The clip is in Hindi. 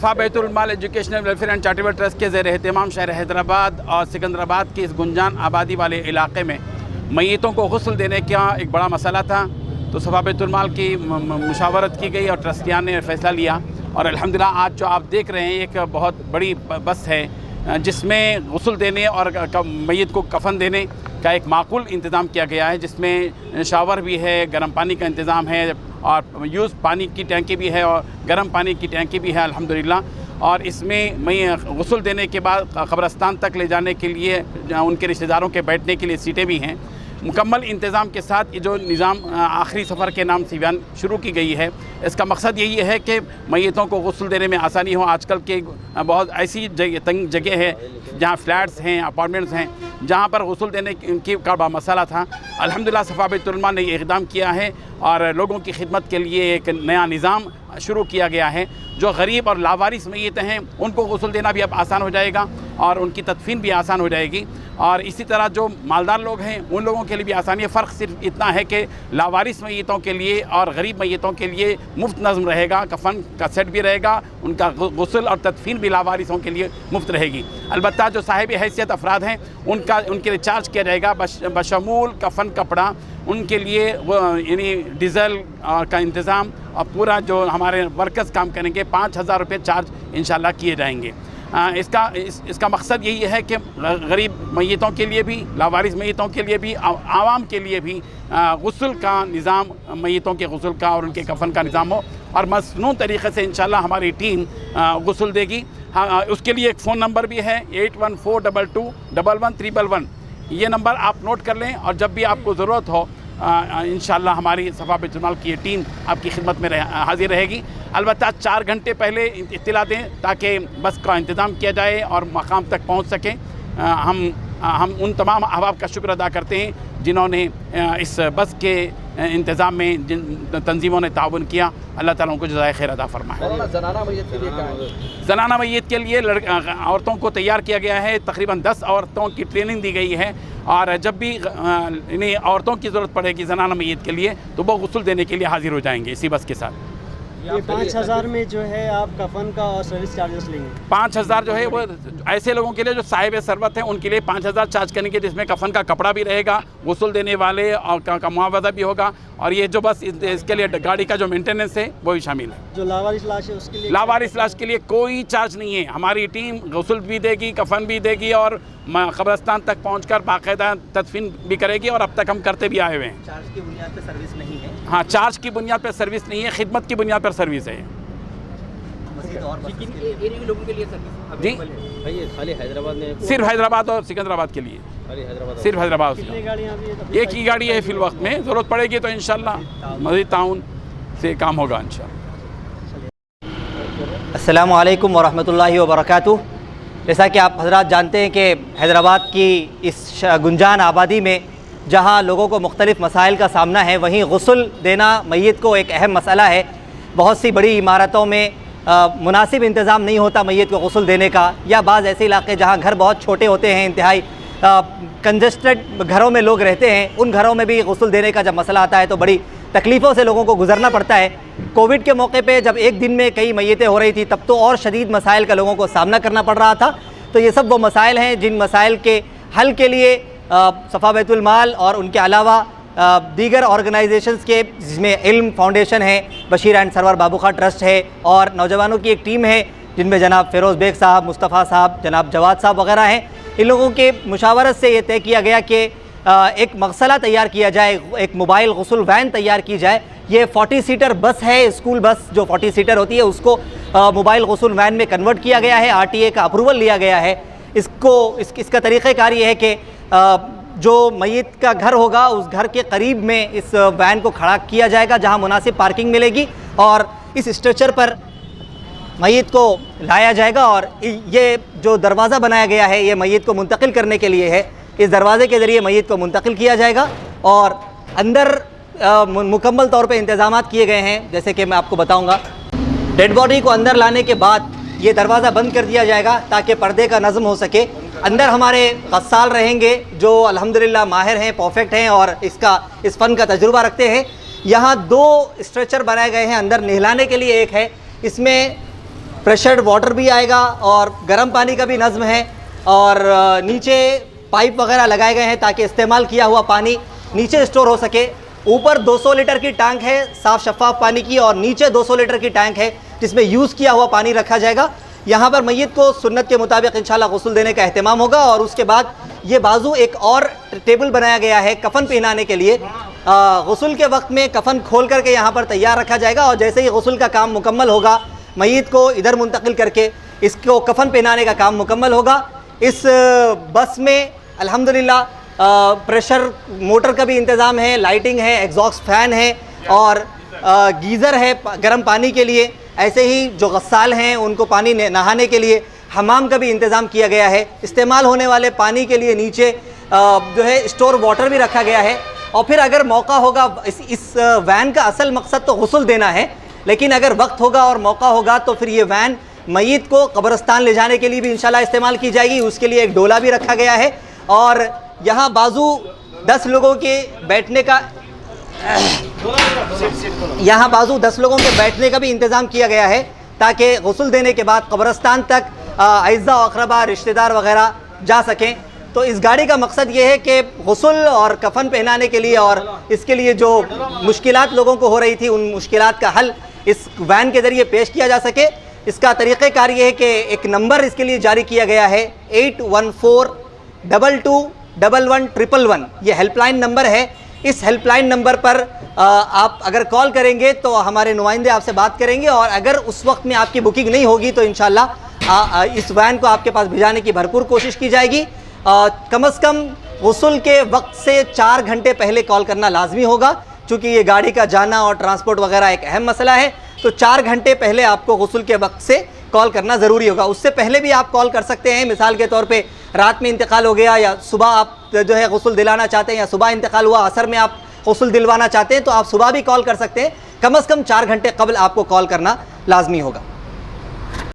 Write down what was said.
Wafa Baitul Maal educational welfare and charitable trust के ज़ेर एहतमाम शहर हैदराबाद और सिकंदराबाद के इस गुंजान आबादी वाले इलाके में मैयतों को गुस्ल देने का एक बड़ा मसला था। तो वफ़ा बैतुल माल की मुशावरत की गई और ट्रस्टियान ने फ़ैसला लिया और अल्हम्दुलिल्लाह आज जो आप देख रहे हैं एक बहुत बड़ी बस है जिसमें गुस्ल देने और मैयत को कफन देने का एक माकूल इंतज़ाम किया गया है, जिसमें शावर भी है, गर्म पानी का इंतज़ाम है और यूज़ पानी की टैंकी भी है और गर्म पानी की टैंकी भी है अल्हम्दुलिल्लाह। और इसमें गुस्ल देने के बाद कब्रस्तान तक ले जाने के लिए उनके रिश्तेदारों के बैठने के लिए सीटें भी हैं। मुकम्मल इंतज़ाम के साथ ये जो निज़ाम आखिरी सफ़र के नाम से बयान शुरू की गई है, इसका मकसद यही है कि मैयतों को गुस्ल देने में आसानी हो। आजकल के बहुत ऐसी तंग जगह है जहाँ फ्लैट्स हैं, अपार्टमेंट्स हैं, जहाँ पर गुस्ल देने की का बड़ा मसला था। अल्हम्दुलिल्लाह वफ़ा बैतुल माल ने ये इक़दाम किया है और लोगों की खिदमत के लिए एक नया निज़ाम शुरू किया गया है। जो गरीब और लावारिस मैयतें हैं उनको गुस्ल देना भी अब आसान हो जाएगा और उनकी तदफीन भी आसान हो जाएगी। और इसी तरह जो मालदार लोग हैं उन लोगों के लिए भी आसानी है। फ़र्क सिर्फ इतना है कि लावारिस मैयतों के लिए और गरीब मैयतों के लिए मुफ्त नज़म रहेगा, कफन का सेट भी रहेगा, उनका गुस्ल और तदफीन भी लावारिसों के लिए मुफ्त रहेगी। अलबत्ता जो साहिब हैसियत अफराद हैं उनके लिए चार्ज किया जाएगा बशमूल कफन कपड़ा, उनके लिए वो यानी डीज़ल का इंतज़ाम और पूरा जो हमारे वर्कर्स काम करेंगे 5,000 रुपये चार्ज इंशाल्लाह किए जाएंगे। इसका मकसद यही है कि गरीब मैयतों के लिए भी, लावारिस मैयतों के लिए भी, आवाम के लिए भी गुस्ल का निज़ाम, मैयतों के गुस्ल का और उनके कफन का निज़ाम हो और मसनून तरीक़े से इंशाल्लाह हमारी टीम गुस्ल देगी। हाँ, उसके लिए एक फ़ोन नंबर भी है 8142211311। ये नंबर आप नोट कर लें और जब भी आपको ज़रूरत हो इंशाल्लाह हमारी वफ़ा बैतुल माल की टीम आपकी खिदमत में हाजिर रहेगी। अलबत्ता 4 घंटे पहले इत्तला दें ताकि बस का इंतज़ाम किया जाए और मकाम तक पहुंच सकें। हम उन तमाम अहबाब का शुक्र अदा करते हैं जिन्होंने इस बस के इंतज़ाम में जिन तंजीमों ने ताउन किया। अल्लाह ताला उनको जज़ाए खैर अता फरमाए। ज़नाना मैयत के लिए औरतों को तैयार किया गया है। तकरीबन 10 औरतों की ट्रेनिंग दी गई है और जब भी इन्हें औरतों की ज़रूरत पड़ेगी ज़नाना मैयत के लिए तो वो गुस्ल देने के लिए हाजिर हो जाएंगे इसी बस के साथ। ये 5,000 में जो है आप कफन का और सर्विस चार्जेस लेंगे? 5,000 जो है वो ऐसे लोगों के लिए जो साहिब सरवत हैं उनके लिए 5,000 चार्ज करेंगे, जिसमें कफन का कपड़ा भी रहेगा, गुस्ल देने वाले और का मुआवजा भी होगा और ये जो बस इसके लिए गाड़ी का जो मेंटेनेंस है वो भी शामिल है। जो लावारिस लाश है उसके लिए? लावारिस लाश के लिए कोई चार्ज नहीं है। हमारी टीम गुस्ल भी देगी, कफन भी देगी और कब्रस्तान तक पहुंचकर बाकायदा तदफीन भी करेगी और अब तक हम करते भी आए हुए हैं। चार्ज की बुनियाद पर सर्विस नहीं है? हाँ, चार्ज की बुनियाद पर सर्विस नहीं है, खिदमत की बुनियाद पर सर्विस है। जी भाई खाली हैदराबाद में? सिर्फ हैदराबाद और सिकंदराबाद के लिए, सिर्फ हैदराबाद। एक ही गाड़ी है फिल वक्त में, ज़रूरत पड़ेगी तो इंशाल्लाह मज़ीद ताउन से काम होगा इंशाल्लाह। अस्सलामु अलैकुम वरहमतुल्लाहि वबरकातुहू। जैसा कि आप हज़रात जानते हैं कि हैदराबाद की इस गुंजान आबादी में जहाँ लोगों को मुख्तलिफ़ मसाइल का सामना है, वहीं गुस्ल देना मैयत को एक अहम मसला है। बहुत सी बड़ी इमारतों में मुनासिब इंतज़ाम नहीं होता मैयत को गुस्ल देने का, या बाज़ ऐसे इलाके जहाँ घर बहुत छोटे होते हैं, इंतहाई कंजस्टेड घरों में लोग रहते हैं, उन घरों में भी गुस्ल देने का जब मसला आता है तो बड़ी तकलीफ़ों से लोगों को गुजरना पड़ता है। कोविड के मौके पे जब एक दिन में कई मैयतें हो रही थी तब तो और शदीद मसाइल का लोगों को सामना करना पड़ रहा था। तो ये सब वो मसाइल हैं जिन मसाइल के हल के लिए वफ़ा बैतुल माल और उनके अलावा दीगर ऑर्गेनाइजेशंस के, जिसमें इल्म फाउंडेशन है, बशीर एंड सरवर बाबू खां ट्रस्ट है और नौजवानों की एक टीम है जिनमें जनाब फ़िरोज़ बेग साहब, मुस्तफ़ा साहब, जनाब जवाद साहब वगैरह हैं। इन लोगों के मुशावरत से ये तय किया गया कि एक मगसला तैयार किया जाए, एक मोबाइल गुस्ल वैन तैयार की जाए। ये 40 सीटर बस है, स्कूल बस जो 40 सीटर होती है उसको मोबाइल गुस्ल वैन में कन्वर्ट किया गया है। RTA का अप्रूवल लिया गया है। इसका तरीक़ाकार ये है कि जो मैयत का घर होगा उस घर के करीब में इस वैन को खड़ा किया जाएगा जहां मुनासिब पार्किंग मिलेगी और इस स्ट्रेचर पर मैयत को लाया जाएगा। और ये जो दरवाज़ा बनाया गया है ये मैयत को मुंतकिल करने के लिए है। इस दरवाज़े के ज़रिए मैयत को मुंतकिल किया जाएगा और अंदर मुकम्मल तौर पे इंतज़ामात किए गए हैं। जैसे कि मैं आपको बताऊंगा, डेड बॉडी को अंदर लाने के बाद ये दरवाज़ा बंद कर दिया जाएगा ताकि पर्दे का नज़म हो सके। अंदर हमारे गस्साल रहेंगे जो अल्हम्दुलिल्लाह माहिर हैं, परफेक्ट हैं और इस फ़न का तजुर्बा रखते हैं। यहाँ 2 स्ट्रेचर बनाए गए हैं अंदर नहलाने के लिए। एक है इसमें प्रेशर्ड वाटर भी आएगा और गर्म पानी का भी नज़्म है और नीचे पाइप वगैरह लगाए गए हैं ताकि इस्तेमाल किया हुआ पानी नीचे स्टोर हो सके। ऊपर 200 लीटर की टैंक है साफ़ शफाफ पानी की और नीचे 200 लीटर की टैंक है जिसमें यूज़ किया हुआ पानी रखा जाएगा। यहाँ पर मैयत को सुन्नत के मुताबिक इंशाल्लाह गुस्ल देने का अहतमाम होगा और उसके बाद ये बाजू एक और टेबल बनाया गया है कफ़न पहनाने के लिए। गुस्ल के वक्त में कफ़न खोल करके यहाँ पर तैयार रखा जाएगा और जैसे ही गुस्ल का काम मुकम्मल होगा मैयत को इधर मुंतकिल करके इसको कफ़न पहनाने का काम मुकम्मल होगा। इस बस में अल्हम्दुलिल्लाह प्रेशर मोटर का भी इंतज़ाम है, लाइटिंग है, एग्जॉस्ट फ़ैन है और गीज़र है गर्म पानी के लिए। ऐसे ही जो गस्साल हैं उनको पानी नहाने के लिए हमाम का भी इंतज़ाम किया गया है। इस्तेमाल होने वाले पानी के लिए नीचे जो है स्टोर वाटर भी रखा गया है। और फिर अगर मौका होगा इस वैन का असल मकसद तो गुस्ल देना है, लेकिन अगर वक्त होगा और मौका होगा तो फिर ये वैन मैयत को कब्रिस्तान ले जाने के लिए भी इंशाल्लाह इस्तेमाल की जाएगी। उसके लिए एक डोला भी रखा गया है और यहाँ बाजू 10 लोगों के बैठने का के बैठने का भी इंतज़ाम किया गया है ताकि गुस्ल देने के बाद कब्रिस्तान तक अइज़्ज़ा व अक़रबा रिश्तेदार वग़ैरह जा सकें। तो इस गाड़ी का मकसद ये है कि गुस्ल और कफ़न पहनाने के लिए और इसके लिए जो मुश्किलात लोगों को हो रही थी उन मुश्किलात का हल इस वैन के ज़रिए पेश किया जा सके। इसका तरीक़ेकार ये है कि एक नंबर इसके लिए जारी किया गया है 8142211111। ये हेल्पलाइन नंबर है। इस हेल्पलाइन नंबर पर आप अगर कॉल करेंगे तो हमारे नुमाइंदे आपसे बात करेंगे और अगर उस वक्त में आपकी बुकिंग नहीं होगी तो इंशाल्लाह इस वैन को आपके पास भिजाने की भरपूर कोशिश की जाएगी। कम अज़ कम गुस्ल के वक्त से 4 घंटे पहले कॉल करना लाजमी होगा, चूँकि ये गाड़ी का जाना और ट्रांसपोर्ट वगैरह एक अहम मसला है। तो 4 घंटे पहले आपको गुस्ल के वक्त से कॉल करना ज़रूरी होगा। उससे पहले भी आप कॉल कर सकते हैं। मिसाल के तौर पे रात में इंतकाल हो गया या सुबह आप जो है गुस्ल दिलाना चाहते हैं या सुबह इंतकाल हुआ असर में आप गुस्ल दिलवाना चाहते हैं तो आप सुबह भी कॉल कर सकते हैं। कम अज़ कम 4 घंटे कबल आपको कॉल करना लाजमी होगा।